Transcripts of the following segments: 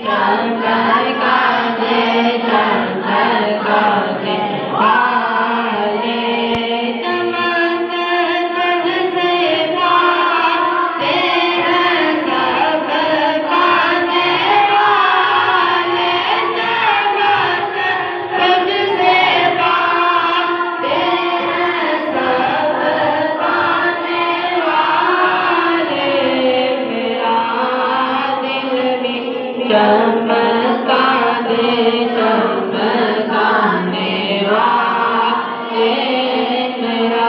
चमकाते चमकाते वाले चमक तुझसे पाते हैं सब पाने वाले चमक तुझसे पाते हैं सब पाने वाले मेरा दिल भी चमका दे चमकाने वाले मेरा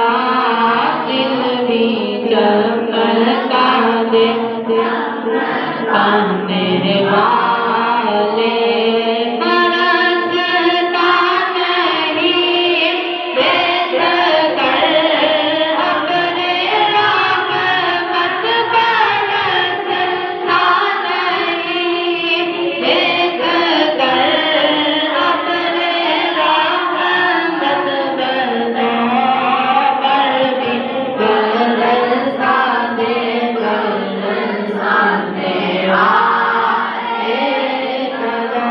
दिल भी चमका दे चमकाने वाले बरसता नहीं देख कर अपने रहमत बरसता नहीं देख कर अपने रहमत बरसा पर भी बरसा दे बरसाने वाले कदा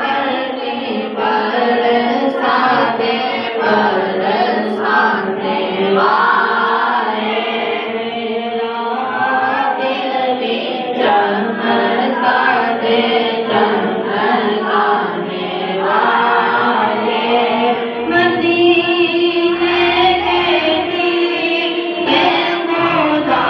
पर भी बरसा दे बरसाने वाले मेरा दिल भी चमका दे चमकाने वाले मदीने के दीने खुदा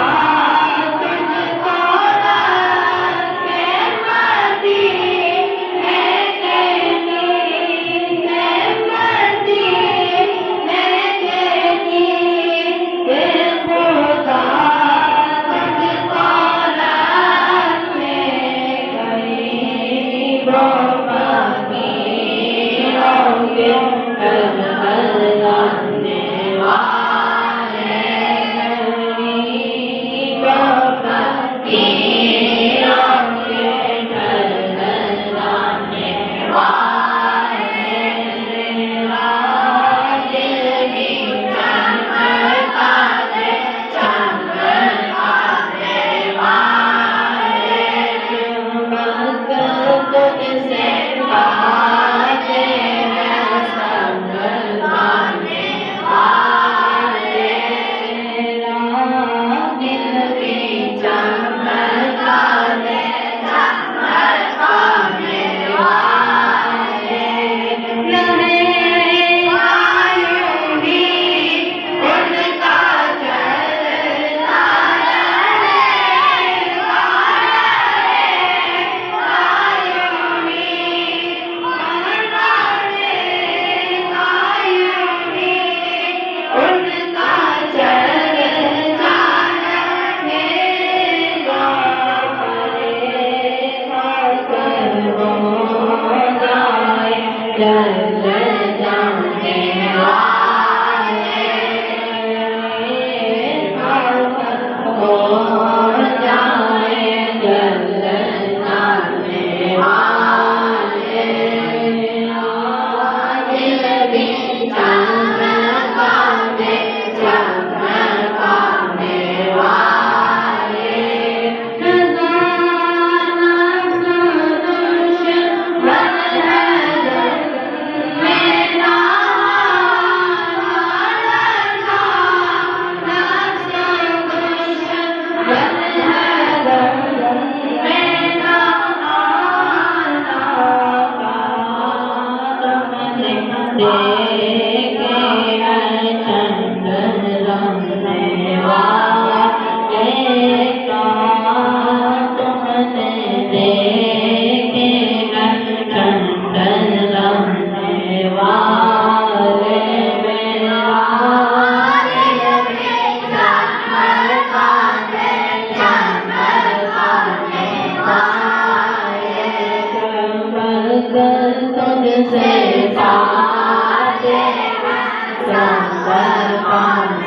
तुझको रखे मदीने के दीने मदीने के दीने खुदा तुझको रखे गरीबों फकीरों के करने वाले गरीबों फकीरों के करने वाले मेरा दिल भी चमका दे चमकाने वाले चमक तुझसे पाते हैं सब पाने वाले मेरा दिल भी चमका दे चमकाने वाले रहेगा यूं ही उनका चलता रहेगा यूं ही उनका रहेगा यूं ही उनका चलता रहेगा परेवा हो जाए जल जाने वाले दिल भी चमका दे चमकाने वाले खजाना सुरुष बन है मेरा तुझसे पाते हैं सब पाने